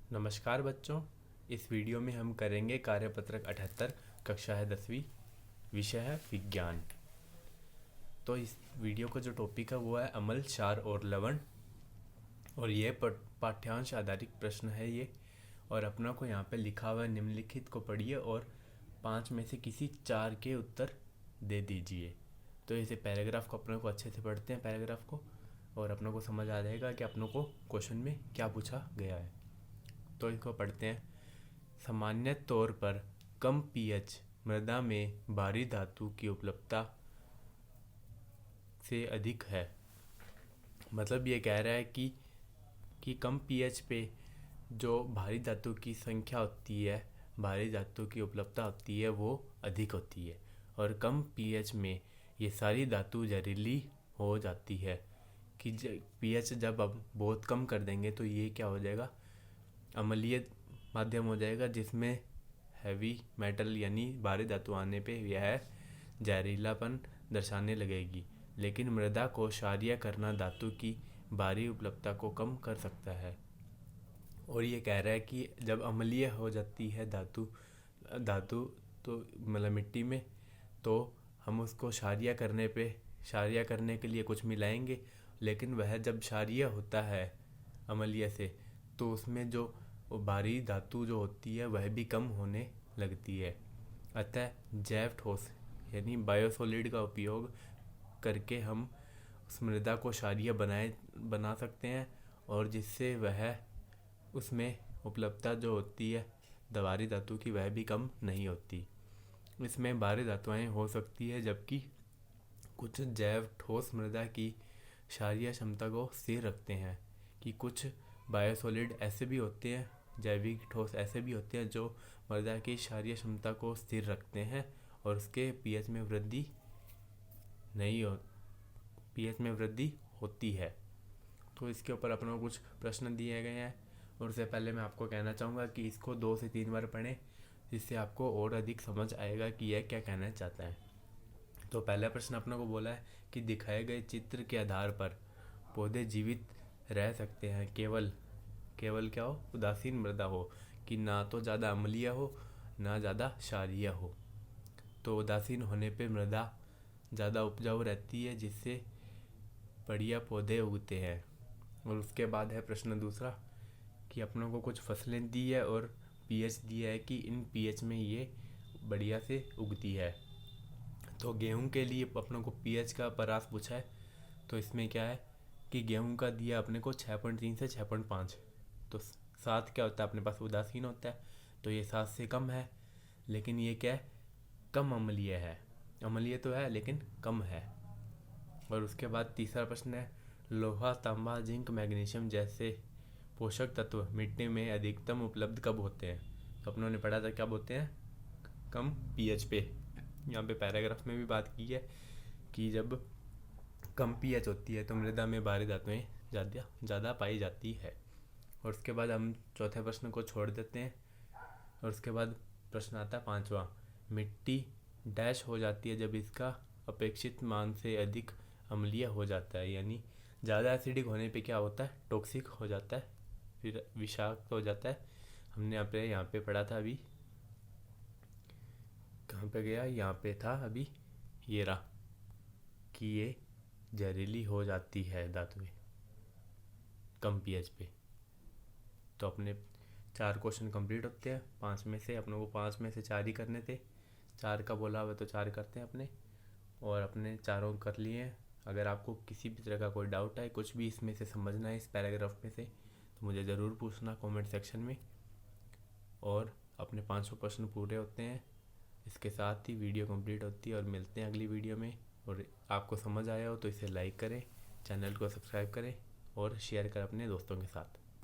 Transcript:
नमस्कार बच्चों, इस वीडियो में हम करेंगे कार्यपत्रक 78 कक्षा है 10वीं। विषय है विज्ञान। तो इस वीडियो का जो टॉपिक है वो है अम्ल, क्षार और लवण। और ये पाठ्यांश आधारित प्रश्न है ये। और अपना को यहाँ पे लिखा हुआ है निम्नलिखित को पढ़िए और 5 में से किसी 4 के उत्तर दे दीजिए। तो इसे पैराग्राफ को अपने को अच्छे से पढ़ते हैं पैराग्राफ को, और अपनों को समझ आ जाएगा कि अपनों को क्वेश्चन में क्या पूछा गया है। तो इसको पढ़ते हैं। सामान्य तौर पर कम पीएच मृदा में भारी धातु की उपलब्धता से अधिक है। मतलब ये कह रहा है कि कम पीएच पे जो भारी धातु की संख्या होती है, भारी धातु की उपलब्धता होती है वो अधिक होती है। और कम पीएच में ये सारी धातु जहरीली हो जाती है। कि पीएच जब अब बहुत कम कर देंगे तो ये क्या हो जाएगा, अम्लीय माध्यम हो जाएगा, जिसमें हैवी मेटल यानी भारी धातु आने पे यह जहरीलापन दर्शाने लगेगी। लेकिन मृदा को क्षारीय करना धातु की भारी उपलब्धता को कम कर सकता है। और ये कह रहा है कि जब अम्लीय हो जाती है धातु तो मतलब मिट्टी में, तो हम उसको क्षारीय करने के लिए कुछ मिलाएंगे। लेकिन वह जब क्षारीय होता है अम्लीय से, तो उसमें जो भारी धातु जो होती है वह भी कम होने लगती है। अतः जैव ठोस यानी बायोसॉलिड का उपयोग करके हम उस मृदा को क्षारीय बना सकते हैं, और जिससे वह उसमें उपलब्धता जो होती है भारी धातु की वह भी कम नहीं होती। इसमें भारी धातुएं हो सकती है, जबकि कुछ जैव ठोस मृदा की क्षारीय क्षमता को स्थिर रखते हैं। कि कुछ बायोसॉलिड ऐसे भी होते हैं, जैविक ठोस ऐसे भी होते हैं जो मृदा की क्षारीय क्षमता को स्थिर रखते हैं और उसके पीएच में वृद्धि होती है। तो इसके ऊपर अपने कुछ प्रश्न दिए गए हैं, और उससे पहले मैं आपको कहना चाहूँगा कि इसको 2 से 3 बार पढ़ें, जिससे आपको और अधिक समझ आएगा कि यह क्या कहना चाहता है। तो पहला प्रश्न अपने को बोला है कि दिखाए गए चित्र के आधार पर पौधे जीवित रह सकते हैं केवल क्या हो, उदासीन मृदा हो, कि ना तो ज़्यादा अम्लीय हो ना ज़्यादा क्षारीय हो। तो उदासीन होने पे मृदा ज़्यादा उपजाऊ रहती है, जिससे बढ़िया पौधे उगते हैं। और उसके बाद है प्रश्न दूसरा कि अपनों को कुछ फसलें दी है और पीएच दिया है कि इन पीएच में ये बढ़िया से उगती है। तो गेहूं के लिए अपनों को पीएच का परास पूछा है। तो इसमें क्या है कि गेहूं का दिया अपने को 6.3 से 6.5। तो 7 क्या होता है अपने पास, उदासीन होता है, तो ये 7 से कम है। लेकिन ये क्या है, कम अम्लीय है। अम्लीय तो है लेकिन कम है। और उसके बाद तीसरा प्रश्न है, लोहा, तांबा, जिंक, मैग्नीशियम जैसे पोषक तत्व मिट्टी में अधिकतम उपलब्ध कब होते हैं। तो अपनों ने पढ़ा था कब होते हैं, कम पीएच पे। यहाँ पे पैराग्राफ में भी बात की है कि जब कम पीएच होती है तो मृदा में भारी धातुएं ज़्यादा पाई जाती है। और उसके बाद हम चौथे प्रश्न को छोड़ देते हैं, और उसके बाद प्रश्न आता है 5वां, मिट्टी डैश हो जाती है जब इसका अपेक्षित मान से अधिक अम्लीय हो जाता है। यानी ज़्यादा एसिडिक होने पे क्या होता है, टॉक्सिक हो जाता है, फिर विषाक्त हो जाता है। हमने यहाँ पे पढ़ा था, अभी कहाँ पे गया, यहाँ पे था अभी, ये रहा, कि ये जहरीली हो जाती है धातुएं कम पीएच पे। तो अपने 4 क्वेश्चन कंप्लीट होते हैं। 5 में से अपने को 5 में से 4 ही करने थे। 4 का बोला हुआ तो 4 करते हैं अपने, और अपने चारों कर लिए हैं। अगर आपको किसी भी तरह का कोई डाउट है, कुछ भी इसमें से समझना है इस पैराग्राफ में से, तो मुझे ज़रूर पूछना कमेंट सेक्शन में। और अपने 500 प्रश्न पूरे होते हैं। इसके साथ ही वीडियो कंप्लीट होती है, और मिलते हैं अगली वीडियो में। और आपको समझ आया हो तो इसे लाइक करें, चैनल को सब्सक्राइब करें और शेयर करें अपने दोस्तों के साथ।